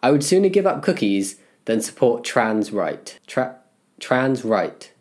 I would sooner give up cookies than support trans right. Trans right.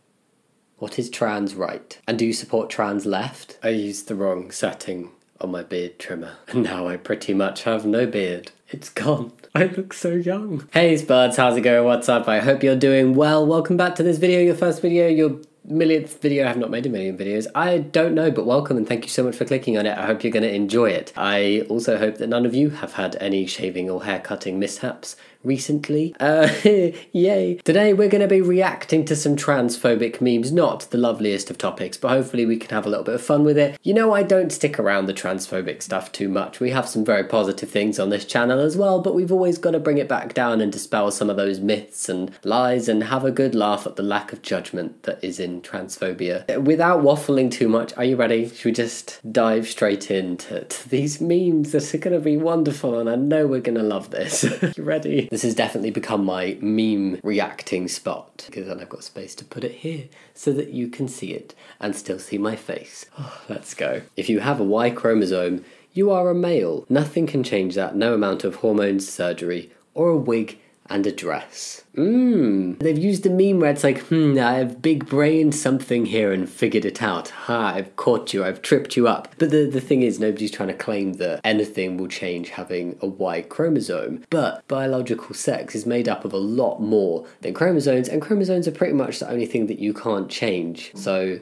What is trans right? And do you support trans left? I used the wrong setting on my beard trimmer, and now I pretty much have no beard. It's gone. I look so young. Hey Spuds, how's it going? What's up? I hope you're doing well. Welcome back to this video, your first video, your millionth video. I have not made a million videos. I don't know, but welcome and thank you so much for clicking on it. I hope you're going to enjoy it. I also hope that none of you have had any shaving or hair cutting mishaps recently. Yay. Today we're going to be reacting to some transphobic memes. Not the loveliest of topics, but hopefully we can have a little bit of fun with it. You know, I don't stick around the transphobic stuff too much. We have some very positive things on this channel as well, but we've always got to bring it back down and dispel some of those myths and lies and have a good laugh at the lack of judgment that is in transphobia. Without waffling too much, are you ready? Should we just dive straight into these memes that are going to be wonderful, and I know we're going to love this. You ready? This has definitely become my meme reacting spot, because then I've got space to put it here so that you can see it and still see my face. Oh, let's go. If you have a Y chromosome, you are a male. Nothing can change that, no amount of hormones, surgery, or a wig and a dress. They've used a meme where it's like, I have big brain something here and figured it out. Ha, I've caught you, I've tripped you up. But the thing is, nobody's trying to claim that anything will change having a Y chromosome. But biological sex is made up of a lot more than chromosomes, and chromosomes are pretty much the only thing that you can't change. So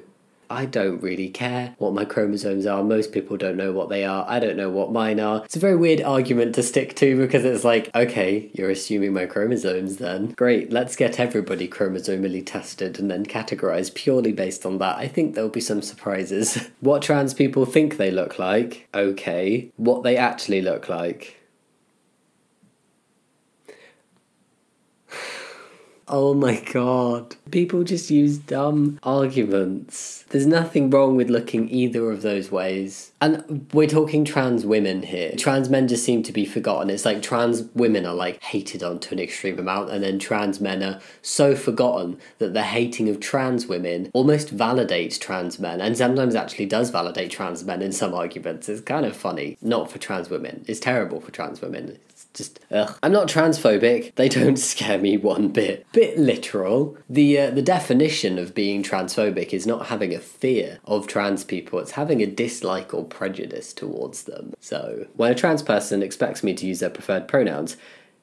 I don't really care what my chromosomes are. Most people don't know what they are. I don't know what mine are. It's a very weird argument to stick to, because it's like, okay, you're assuming my chromosomes then. Great, let's get everybody chromosomally tested and then categorized purely based on that. I think there'll be some surprises. What trans people think they look like. Okay. What they actually look like. Oh my god. People just use dumb arguments. There's nothing wrong with looking either of those ways. And we're talking trans women here. Trans men just seem to be forgotten. It's like trans women are like hated on to an extreme amount, and then trans men are so forgotten that the hating of trans women almost validates trans men, and sometimes actually does validate trans men in some arguments. It's kind of funny. Not for trans women. It's terrible for trans women. Just, ugh. I'm not transphobic. They don't scare me one bit. Bit literal. The definition of being transphobic is not having a fear of trans people. It's having a dislike or prejudice towards them. So, when a trans person expects me to use their preferred pronouns,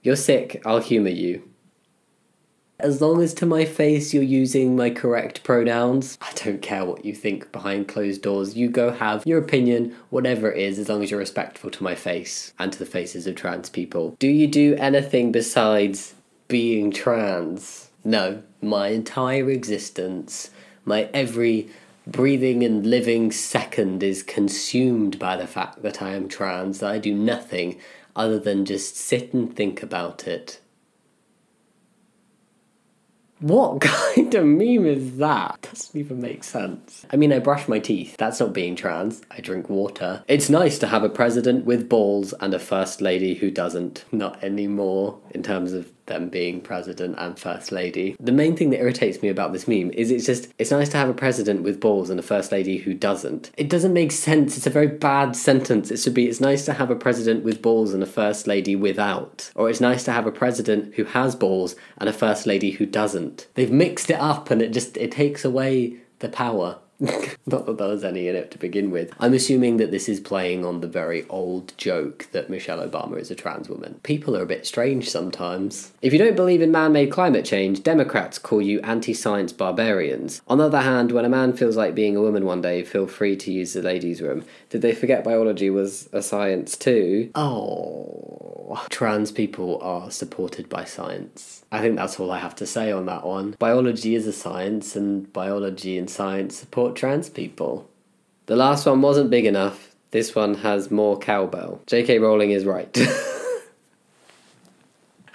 you're sick, I'll humour you. As long as to my face you're using my correct pronouns, I don't care what you think behind closed doors. You go have your opinion, whatever it is, as long as you're respectful to my face and to the faces of trans people. Do you do anything besides being trans? No. My entire existence, my every breathing and living second is consumed by the fact that I am trans. I do nothing other than just sit and think about it. What kind of meme is that? Doesn't even make sense. I mean, I brush my teeth. That's not being trans. I drink water. It's nice to have a president with balls and a first lady who doesn't. Not anymore, in terms of them being president and first lady. The main thing that irritates me about this meme is it's nice to have a president with balls and a first lady who doesn't. It doesn't make sense. It's a very bad sentence. It should be, it's nice to have a president with balls and a first lady without. Or it's nice to have a president who has balls and a first lady who doesn't. They've mixed it up and it takes away the power. Not that there was any in it to begin with. I'm assuming that this is playing on the very old joke that Michelle Obama is a trans woman. People are a bit strange sometimes. If you don't believe in man-made climate change, Democrats call you anti-science barbarians. On the other hand, when a man feels like being a woman one day, feel free to use the ladies' room. Did they forget biology was a science too? Oh, trans people are supported by science. I think that's all I have to say on that one. Biology is a science, and biology and science support trans people. The last one wasn't big enough. This one has more cowbell. JK Rowling is right.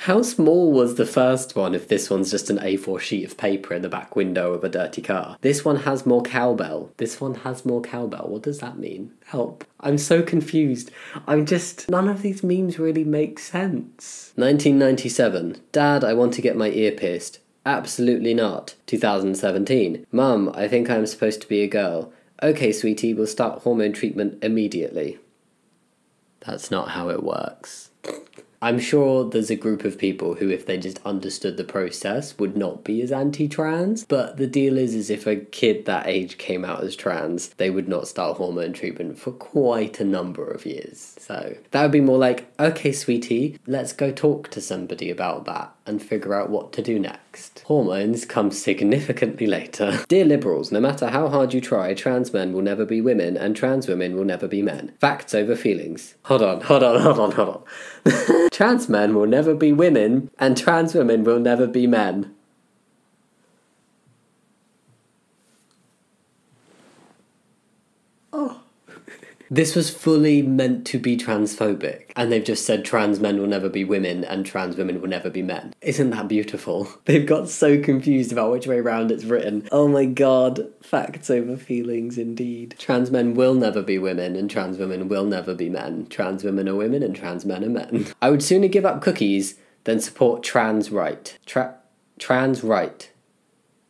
How small was the first one if this one's just an A4 sheet of paper in the back window of a dirty car? This one has more cowbell. This one has more cowbell. What does that mean? Help. I'm so confused. None of these memes really make sense. 1997. Dad, I want to get my ear pierced. Absolutely not. 2017. Mum, I think I'm supposed to be a girl. Okay, sweetie, we'll start hormone treatment immediately. That's not how it works. I'm sure there's a group of people who, if they just understood the process, would not be as anti-trans, but the deal is if a kid that age came out as trans, they would not start hormone treatment for quite a number of years. So that would be more like, okay, sweetie, let's go talk to somebody about that and figure out what to do next. Hormones come significantly later. Dear liberals, no matter how hard you try, trans men will never be women and trans women will never be men. Facts over feelings. Hold on. Trans men will never be women and trans women will never be men. Oh. This was fully meant to be transphobic, and they've just said trans men will never be women and trans women will never be men. Isn't that beautiful? They've got so confused about which way round it's written. Oh my god, facts over feelings indeed. Trans men will never be women and trans women will never be men. Trans women are women and trans men are men. I would sooner give up cookies than support trans right. Trans right.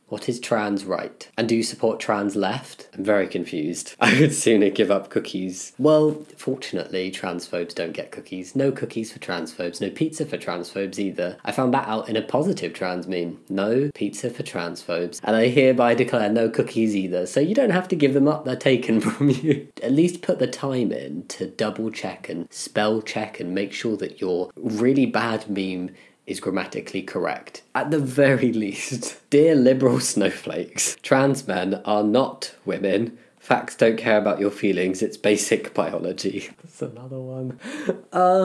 What is trans right? And do you support trans left? I'm very confused. I would sooner give up cookies. Well, fortunately, transphobes don't get cookies. No cookies for transphobes. No pizza for transphobes either. I found that out in a positive trans meme. No pizza for transphobes. And I hereby declare no cookies either. So you don't have to give them up, they're taken from you. At least put the time in to double check and spell check and make sure that your really bad meme is grammatically correct. At the very least. Dear liberal snowflakes, trans men are not women. Facts don't care about your feelings, it's basic biology. That's another one.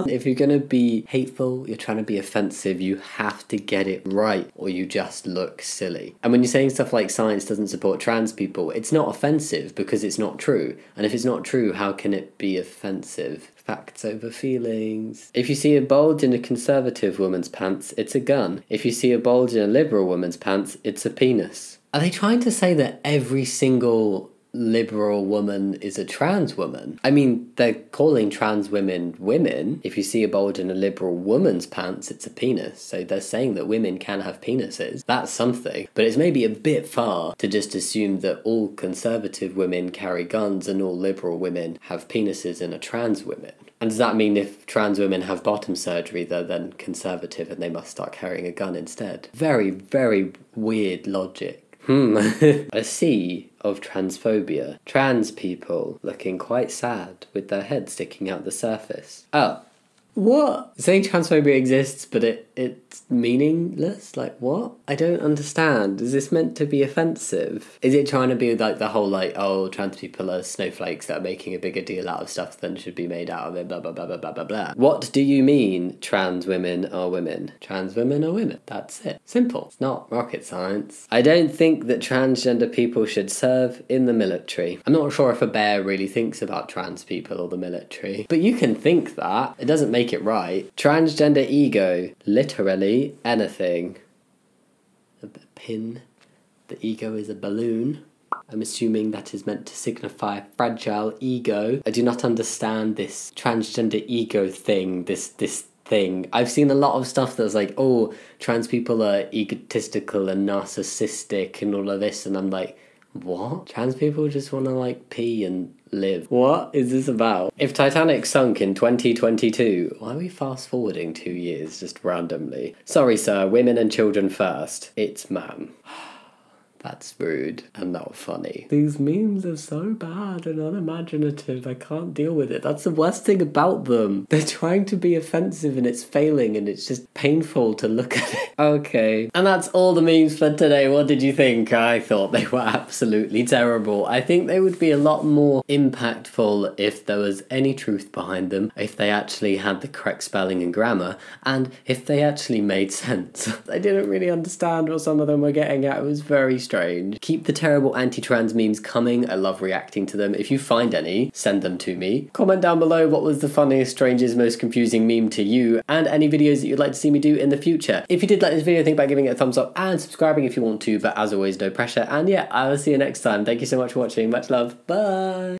If you're gonna be hateful, you're trying to be offensive, you have to get it right or you just look silly. And when you're saying stuff like science doesn't support trans people, it's not offensive because it's not true. And if it's not true, how can it be offensive? Facts over feelings. If you see a bulge in a conservative woman's pants, it's a gun. If you see a bulge in a liberal woman's pants, it's a penis. Are they trying to say that every single liberal woman is a trans woman? I mean, they're calling trans women women. If you see a bulge in a liberal woman's pants, it's a penis. So they're saying that women can have penises. That's something. But it's maybe a bit far to just assume that all conservative women carry guns and all liberal women have penises and are trans women. And does that mean if trans women have bottom surgery, they're then conservative and they must start carrying a gun instead? Very, very weird logic. A sea of transphobia. Trans people looking quite sad with their head sticking out the surface. Oh. What? Saying transphobia exists, but it's meaningless? Like, what? I don't understand. Is this meant to be offensive? Is it trying to be like the whole, like, oh, trans people are snowflakes that are making a bigger deal out of stuff than should be made out of it, blah, blah, blah, blah, blah, blah, blah. What do you mean trans women are women? Trans women are women. That's it. Simple. It's not rocket science. I don't think that transgender people should serve in the military. I'm not sure if a bear really thinks about trans people or the military, but you can think that. It doesn't make it right. Transgender ego, literally anything. A pin. The ego is a balloon. I'm assuming that is meant to signify fragile ego. I do not understand this transgender ego thing, this thing. I've seen a lot of stuff that's like, oh, trans people are egotistical and narcissistic and all of this, and I'm like, what? Trans people just want to like pee and live. What is this about? If Titanic sunk in 2022, why are we fast forwarding 2 years just randomly? Sorry sir, women and children first. It's ma'am. That's rude and not funny. These memes are so bad and unimaginative. I can't deal with it. That's the worst thing about them. They're trying to be offensive and it's failing and it's just painful to look at it. Okay. And that's all the memes for today. What did you think? I thought they were absolutely terrible. I think they would be a lot more impactful if there was any truth behind them, if they actually had the correct spelling and grammar, and if they actually made sense. I didn't really understand what some of them were getting at. It was very strange. Keep the terrible anti-trans memes coming. I love reacting to them. If you find any, send them to me. Comment down below what was the funniest, strangest, most confusing meme to you, and any videos that you'd like to see me do in the future. If you did like this video, think about giving it a thumbs up and subscribing if you want to, but as always, no pressure. And yeah, I will see you next time. Thank you so much for watching. Much love. Bye.